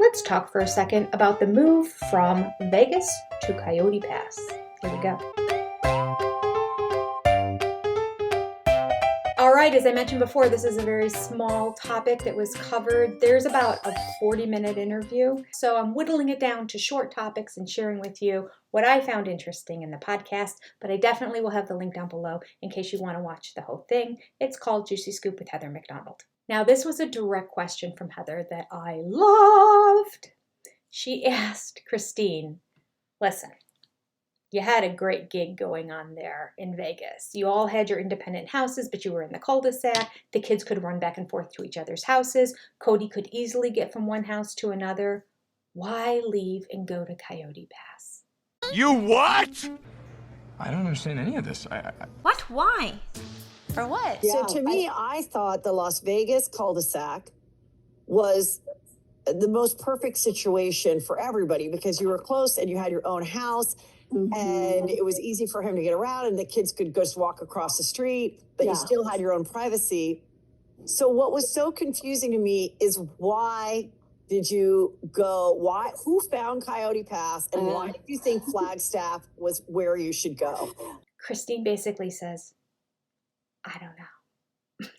let's talk for a second about the move from Vegas to Coyote Pass. Here we go. All right, as I mentioned before, this is a very small topic that was covered. There's about a 40-minute interview, so I'm whittling it down to short topics and sharing with you what I found interesting in the podcast, but I definitely will have the link down below in case you want to watch the whole thing. It's called Juicy Scoop with Heather McDonald. Now, this was a direct question from Heather that I loved. She asked Christine, listen, you had a great gig going on there in Vegas. You all had your independent houses, but you were in the cul-de-sac. The kids could run back and forth to each other's houses. Cody could easily get from one house to another. Why leave and go to Coyote Pass? You what? I don't understand any of this. What? Why? For what? Yeah, so to me, I thought the Las Vegas cul-de-sac was the most perfect situation for everybody because you were close and you had your own house. And it was easy for him to get around and the kids could just walk across the street, but you still had your own privacy. So what was so confusing to me is why did you go? Who found Coyote Pass and why did you think Flagstaff was where you should go? Christine basically says, I don't know.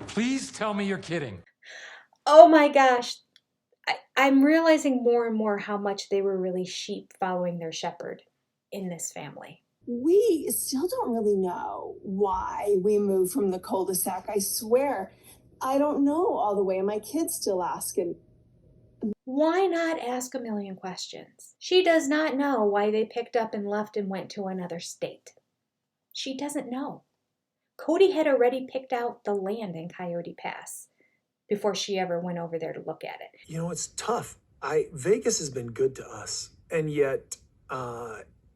Please tell me you're kidding. Oh my gosh. I'm realizing more and more how much they were really sheep following their shepherd in this family. We still don't really know why we moved from the cul-de-sac. I swear, I don't know all the way. And my kids still asking. Why not ask a million questions? She does not know why they picked up and left and went to another state. She doesn't know. Kody had already picked out the land in Coyote Pass before she ever went over there to look at it. You know, it's tough. Vegas has been good to us, and yet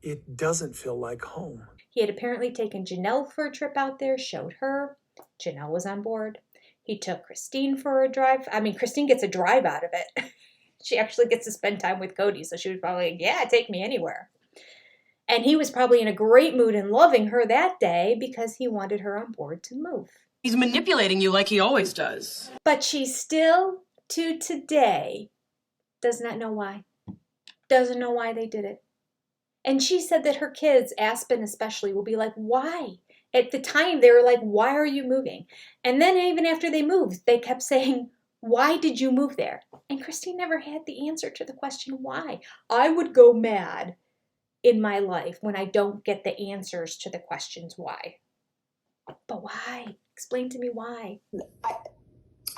it doesn't feel like home. He had apparently taken Janelle for a trip out there, showed her. Janelle was on board. He took Christine for a drive. I mean, Christine gets a drive out of it. She actually gets to spend time with Kody, so she was probably like, yeah, take me anywhere. And he was probably in a great mood and loving her that day because he wanted her on board to move. He's manipulating you like he always does. But she still, to today, does not know why. Doesn't know why they did it. And she said that her kids, Aspen especially, will be like, why? At the time, they were like, why are you moving? And then even after they moved, they kept saying, why did you move there? And Christine never had the answer to the question, why? I would go mad in my life when I don't get the answers to the questions why. But why? Explain to me why.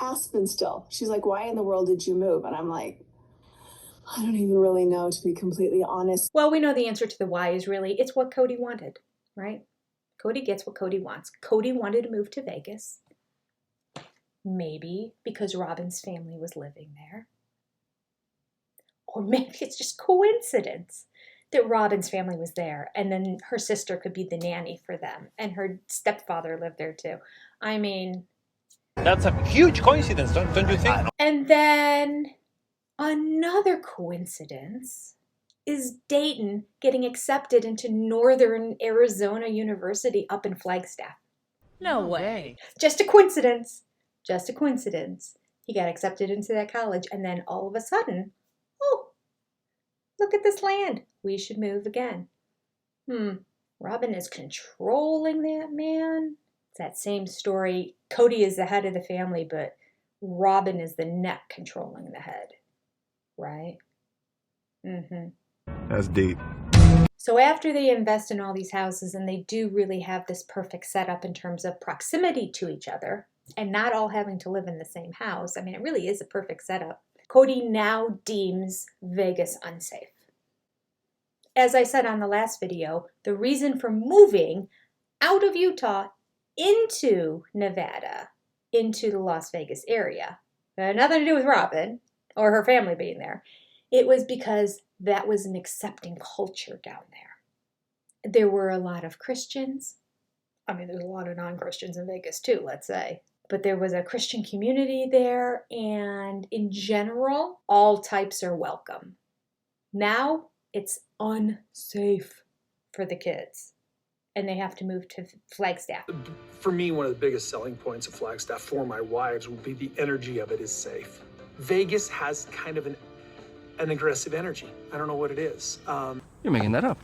Aspen still. She's like, why in the world did you move? And I'm like, I don't even really know, to be completely honest. Well, we know the answer to the why is really, it's what Kody wanted, right? Cody gets what Kody wants. Kody wanted to move to Vegas. Maybe because Robyn's family was living there. Or maybe it's just coincidence that Robyn's family was there, and then her sister could be the nanny for them, and her stepfather lived there too. I mean... That's a huge coincidence, don't you think? And then another coincidence is Dayton getting accepted into Northern Arizona University up in Flagstaff. No way. Just a coincidence. Just a coincidence. He got accepted into that college, and then all of a sudden, oh, look at this land. We should move again. Robyn is controlling that man. It's that same story. Kody is the head of the family, but Robyn is the neck controlling the head. Right? That's deep. So after they invest in all these houses, and they do really have this perfect setup in terms of proximity to each other, and not all having to live in the same house, I mean, it really is a perfect setup. Kody now deems Vegas unsafe. As I said on the last video, the reason for moving out of Utah into Nevada, into the Las Vegas area, had nothing to do with Robyn or her family being there. It was because that was an accepting culture down there. There were a lot of Christians. I mean, there's a lot of non-Christians in Vegas too, let's say. But there was a Christian community there, and in general, all types are welcome. Now, it's unsafe for the kids, and they have to move to Flagstaff. For me, one of the biggest selling points of Flagstaff for my wives would be the energy of it is safe. Vegas has kind of an aggressive energy. I don't know what it is. You're making that up.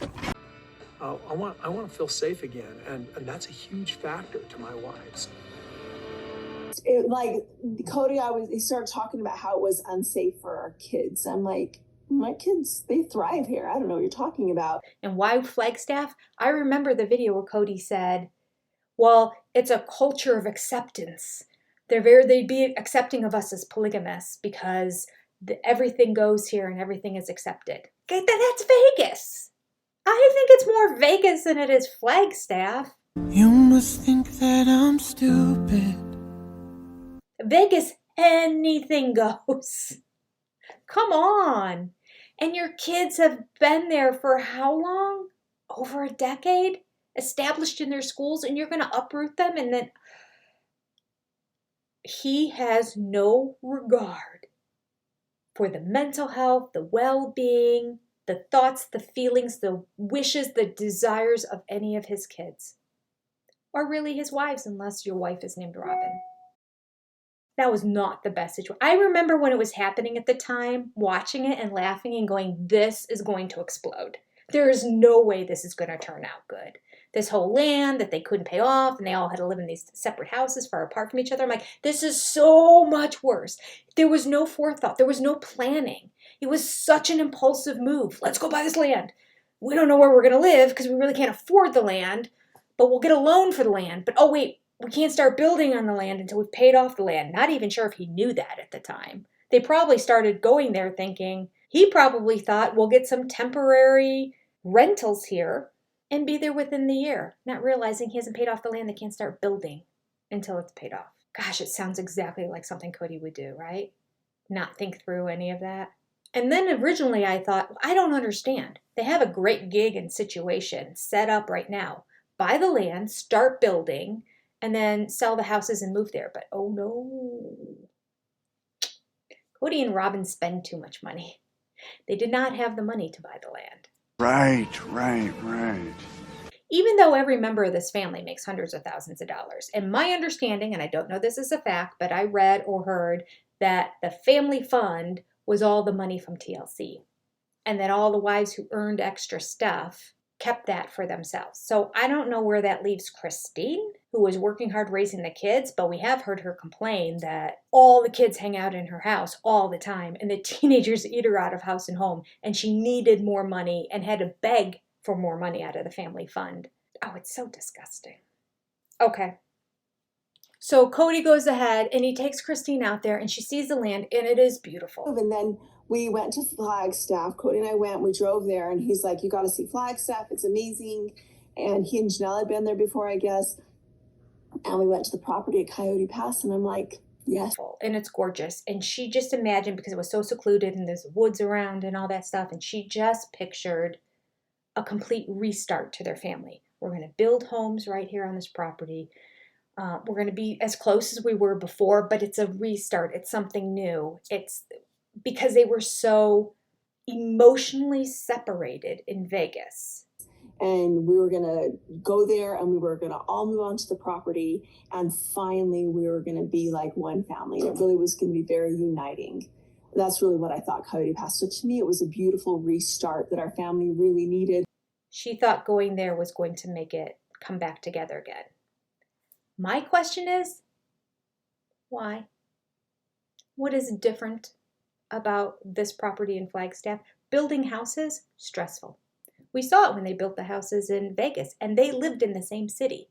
I want to feel safe again, and that's a huge factor to my wives. Like Kody, he started talking about how it was unsafe for our kids. I'm like, my kids, they thrive here. I don't know what you're talking about. And why Flagstaff? I remember the video where Kody said, well, it's a culture of acceptance. They'd be accepting of us as polygamists because everything goes here and everything is accepted. Okay, that's Vegas. I think it's more Vegas than it is Flagstaff. You must think that I'm stupid. Vegas, anything goes. Come on. And your kids have been there for how long? Over a decade? Established in their schools, and you're going to uproot them? And then he has no regard for the mental health, the well-being, the thoughts, the feelings, the wishes, the desires of any of his kids. Or really his wives, unless your wife is named Robyn. That was not the best situation. I remember when it was happening at the time, watching it and laughing and going, this is going to explode. There is no way this is going to turn out good. This whole land that they couldn't pay off and they all had to live in these separate houses far apart from each other. I'm like, this is so much worse. There was no forethought. There was no planning. It was such an impulsive move. Let's go buy this land. We don't know where we're going to live because we really can't afford the land, but we'll get a loan for the land. But oh wait, we can't start building on the land until we've paid off the land. Not even sure if he knew that at the time. They probably started going there thinking, he probably thought we'll get some temporary rentals here and be there within the year, not realizing he hasn't paid off the land. They can't start building until it's paid off. Gosh, it sounds exactly like something Kody would do, right? Not think through any of that. And then originally I thought, well, I don't understand. They have a great gig and situation set up right now. Buy the land, start building, and then sell the houses and move there. But oh no. Kody and Robyn spend too much money. They did not have the money to buy the land. Right. Even though every member of this family makes hundreds of thousands of dollars. And my understanding, and I don't know this is a fact, but I read or heard that the family fund was all the money from TLC. And that all the wives who earned extra stuff kept that for themselves. So I don't know where that leaves Christine, who was working hard raising the kids, but we have heard her complain that all the kids hang out in her house all the time and the teenagers eat her out of house and home, and she needed more money and had to beg for more money out of the family fund. Oh, it's so disgusting. Okay. So Kody goes ahead and he takes Christine out there and she sees the land and it is beautiful. And then we went to Flagstaff. Kody and I went, we drove there, and he's like, you got to see Flagstaff. It's amazing. And he and Janelle had been there before, I guess. And we went to the property at Coyote Pass, and I'm like, yes. And it's gorgeous. And she just imagined, because it was so secluded and there's woods around and all that stuff, and she just pictured a complete restart to their family. We're going to build homes right here on this property. We're going to be as close as we were before, but it's a restart. It's something new. It's because they were so emotionally separated in Vegas. And we were going to go there and we were going to all move onto the property. And finally, we were going to be like one family. It really was going to be very uniting. That's really what I thought Coyote Pass. So to me, it was a beautiful restart that our family really needed. She thought going there was going to make it come back together again. My question is, why? What is different about this property in Flagstaff? Building houses, stressful. We saw it when they built the houses in Vegas, and they lived in the same city.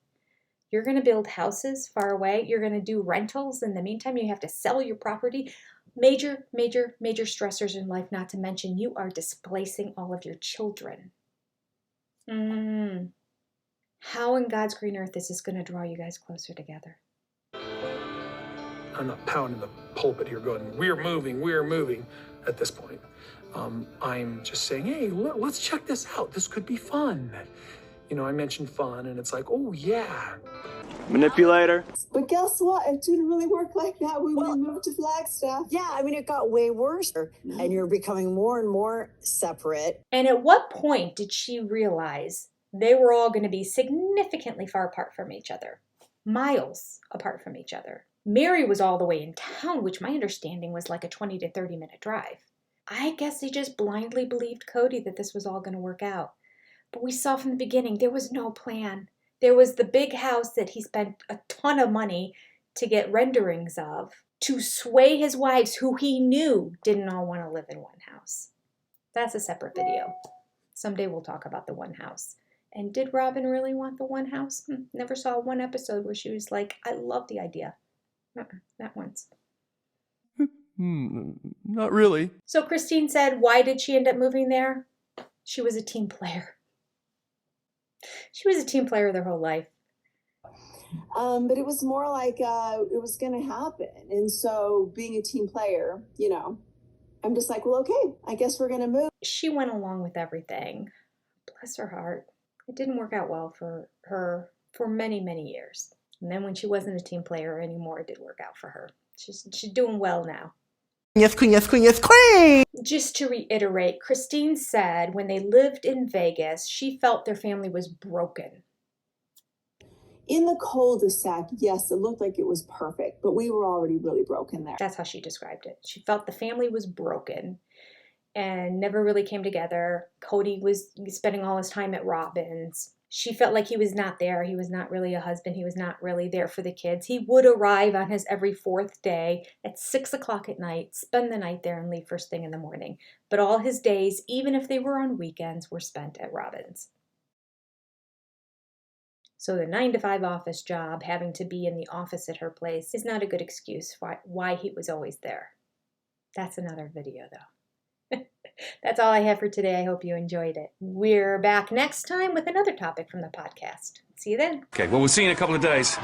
You're going to build houses far away. You're going to do rentals. In the meantime, you have to sell your property. Major, major, major stressors in life, not to mention you are displacing all of your children. How in God's green earth is this going to draw you guys closer together? I'm not pounding the pulpit here going, we're moving at this point. I'm just saying, hey, let's check this out. This could be fun. You know, I mentioned fun, and it's like, oh, yeah. Manipulator. But guess what? It didn't really work like that when we moved to Flagstaff. Yeah, I mean, it got way worse. And you're becoming more and more separate. And at what point did she realize they were all going to be significantly far apart from each other? Miles apart from each other. Mary was all the way in town, which my understanding was like a 20 to 30 minute drive. I guess they just blindly believed Kody that this was all going to work out. But we saw from the beginning there was no plan. There was the big house that he spent a ton of money to get renderings of, to sway his wives who he knew didn't all want to live in one house. That's a separate video. Someday we'll talk about the one house. And did Robyn really want the one house? Never saw one episode where she was like, I love the idea. Not once. Not really. So Christine said, why did she end up moving there? She was a team player. She was a team player their whole life. But it was more like it was going to happen. And so being a team player, you know, I'm just like, well, okay, I guess we're going to move. She went along with everything. Bless her heart. It didn't work out well for her for many, many years. And then when she wasn't a team player anymore, it did work out for her. She's doing well now. Yes, queen, yes, queen, yes, queen! Just to reiterate, Christine said when they lived in Vegas, she felt their family was broken. In the cul-de-sac, yes, it looked like it was perfect, but we were already really broken there. That's how she described it. She felt the family was broken and never really came together. Kody was spending all his time at Robyn's. She felt like he was not there. He was not really a husband. He was not really there for the kids. He would arrive on his every fourth day at 6 o'clock at night, spend the night there, and leave first thing in the morning. But all his days, even if they were on weekends, were spent at Robyn's. So the 9-to-5 office job, having to be in the office at her place, is not a good excuse for why he was always there. That's another video, though. That's all I have for today. I hope you enjoyed it. We're back next time with another topic from the podcast. See you then. Okay, well, we'll see you in a couple of days.